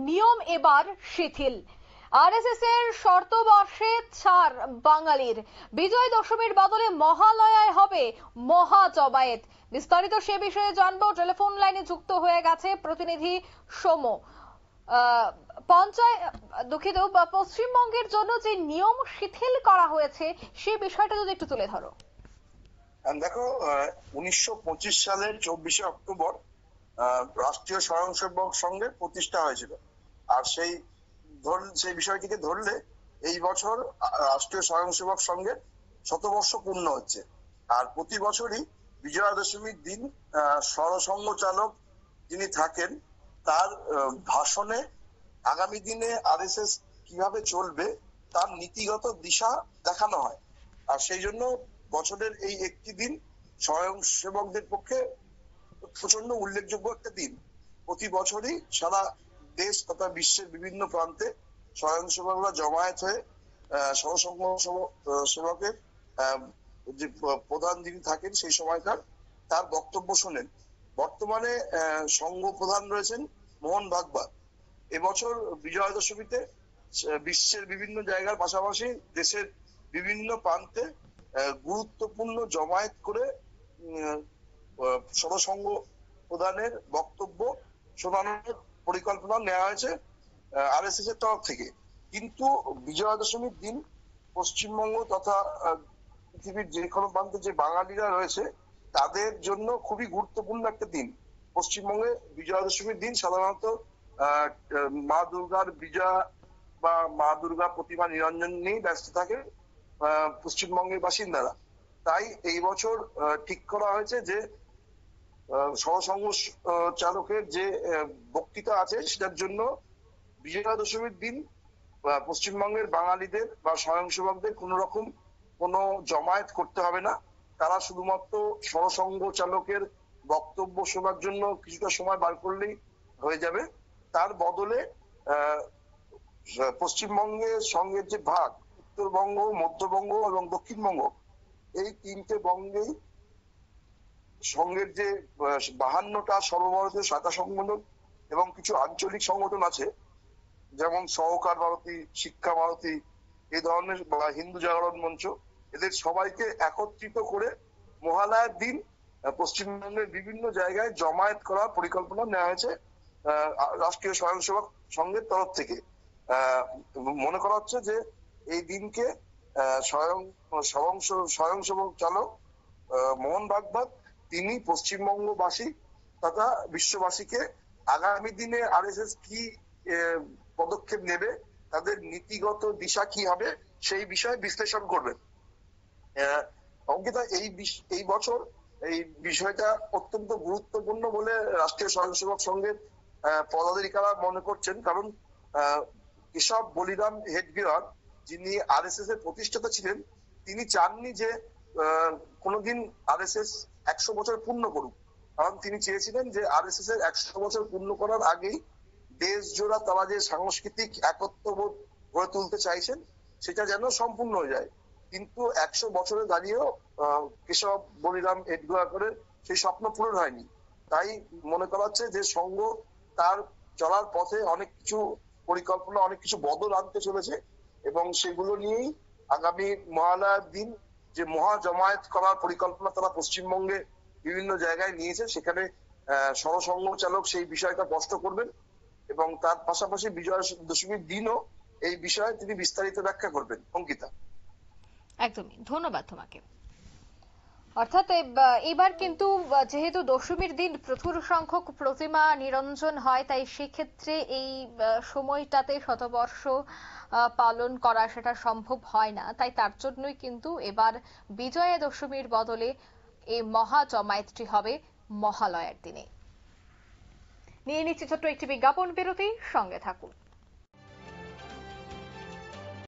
নিয়ম এবার শিথিল। আরএসএস এর শর্তবর্ষে ছাড় বাঙালির। বিজয় দশমীর বদলে মহালয়ায় হবে মহা জমায়েত। বিস্তারিত সে বিষয়ে জানবো। টেলিফোন লাইনে যুক্ত হয়ে গেছে প্রতিনিধি সোম। পশ্চিমবঙ্গের জন্য যে নিয়ম শিথিল করা হয়েছে সেই বিষয়টা যদি একটু তুলে ধরো। দেখো, 1925 সালের 24শে অক্টোবর রাষ্ট্রীয় স্বয়ংসেবক সংঘের প্রতিষ্ঠা হয়েছিল। আর সেই বিষয়টিকে ধরলে এই বছর রাষ্ট্রীয় স্বয়ংসেবক সংঘের শতবর্ষ পূর্ণ হচ্ছে। আর প্রতি বছরই বিজয়া দশমীর দিন সরসংঘ চালক যিনি থাকেন তার ভাষণে আগামী দিনে আরএসএস কিভাবে চলবে তার নীতিগত দিশা দেখানো হয়। আর সেই জন্য বছরের এই একটি দিন স্বয়ংসেবকদের পক্ষে প্রচন্ড উল্লেখযোগ্য একটা দিন। প্রতি বছরই সারা দেশ তথা বিশ্বের বিভিন্ন প্রান্তে স্বয়ংসেবকরা জমায়েত হয়ে সরসংঘ সেবকের যে প্রধান যিনি থাকেন সেই সময়কার তার বক্তব্য শোনেন। বর্তমানে সংঘ প্রধান রয়েছেন মোহন ভাগবত। এবছর বিজয়া দশমীতে বিশ্বের বিভিন্ন জায়গার পাশাপাশি দেশের বিভিন্ন প্রান্তে গুরুত্বপূর্ণ জমায়েত করে সরসংঘ প্রধানের বক্তব্য শোনানোর পরিকল্পনা নেওয়া হয়েছে আরএসএস এর তরফ থেকে। কিন্তু বিজয়া দশমীর দিন পশ্চিমবঙ্গ তথা পৃথিবীর যে কোনো প্রান্তে যে বাঙালিরা রয়েছে তাদের জন্য খুবই গুরুত্বপূর্ণ একটা দিন। পশ্চিমবঙ্গে বিজয়া দশমীর দিন সাধারণত মা দুর্গার বিজয়া বা মা দুর্গা প্রতিমা নিরঞ্জন নিয়ে ব্যস্ত থাকে পশ্চিমবঙ্গের বাসিন্দারা। তাই এই বছর ঠিক করা হয়েছে যে সরসংঘ চালকের যে বক্তৃতা আছে সেটার জন্য বিজয়া দশমীর দিন পশ্চিমবঙ্গের বাঙালিদের বা স্বয়ংসেবকদের কোন রকম কোনো জমায়েত করতে হবে না। তারা শুধুমাত্র সরসংঘ চালকের বক্তব্য শোনার জন্য কিছুটা সময় বার করলেই হয়ে যাবে। তার বদলে পশ্চিমবঙ্গের সঙ্গের যে ভাগ, উত্তরবঙ্গ, মধ্যবঙ্গ এবং দক্ষিণবঙ্গ, এই তিনটে বঙ্গেই সংঘের যে 52টা সর্বভারতীয় শাখা সংগঠন এবং কিছু আঞ্চলিক সংগঠন আছে, যেমন সহকার ভারতী, শিক্ষা ভারতী, এই ধরনের হিন্দু জাগরণ মঞ্চ, এদের সবাইকে একত্রিত করে মহালয়ার দিন পশ্চিমবঙ্গের বিভিন্ন জায়গায় জমায়েত করার পরিকল্পনা নেওয়া হয়েছে রাষ্ট্রীয় স্বয়ংসেবক সংঘের তরফ থেকে। মনে করা হচ্ছে যে এই দিনকে স্বয়ংসেবক চালক মোহন ভাগবত তিনি পশ্চিমবঙ্গবাসী তথা বিশ্ববাসীকে আগামী দিনে আরএসএস কি পদক্ষেপ নেবে, তাদের নীতিগত দিশা কি হবে সেই বিষয়ে বিশ্লেষণ করবেন। অঙ্কিতা, এই বছর এই বিষয়টা অত্যন্ত গুরুত্বপূর্ণ বলে রাষ্ট্রীয় স্বয়ংসেবক সংঘের পদাধিকারীরা মনে করছেন। কারণ কেশব বলিরাম হেডগেওয়ার, যিনি আরএসএস এর প্রতিষ্ঠাতা ছিলেন, তিনি চাননি যে কোনোদিন আরএসএস 100 বছর পূর্ণ করুক। কারণ তিনি চেয়েছিলেন যে আরএসএস এর 100 বছর পূর্ণ করার আগেই দেশ জোড়া তারা যে সাংস্কৃতিক একত্ববোধ গড়ে তুলতে চাইছেন সেটা যেন সম্পূর্ণ হয়ে যায়। কিন্তু 100 বছরে দাঁড়িয়েও কেশব বলিরাম হেডগেওয়ারের সেই স্বপ্ন পূরণ হয়নি। তাই মনে করা হচ্ছে যে সংঘ তার চলার পথে অনেক কিছু পরিকল্পনা, অনেক কিছু বদল আনতে চলেছে এবং সেগুলো নিয়েই আগামী মহালয়ার দিন যে মহা জমায়েত করার পরিকল্পনা তারা পশ্চিমবঙ্গে বিভিন্ন জায়গায় নিয়েছে, সেখানে সরসংঘ চালক সেই বিষয়টা স্পষ্ট করবেন এবং তার পাশাপাশি বিজয়া দশমীর দিনও এই বিষয়ে তিনি বিস্তারিত ব্যাখ্যা করবেন। অঙ্কিতা, একদমই ধন্যবাদ তোমাকে। অর্থাৎ এবার কিন্তু যেহেতু দশমীর দিন প্রচুর সংখ্যক প্রতিমা নিরঞ্জন হয়, তাই সেক্ষেত্রে এই সময়টাতে শতবর্ষ পালন করা সেটা সম্ভব হয় না। তাই তার জন্যই কিন্তু এবার বিজয়া দশমীর বদলে এই মহা জমায়েতটি হবে মহালয়ার দিনে। নিয়ে নিচ্ছি ছোট্ট একটি বিজ্ঞাপন বিরতি, সঙ্গে থাকুন।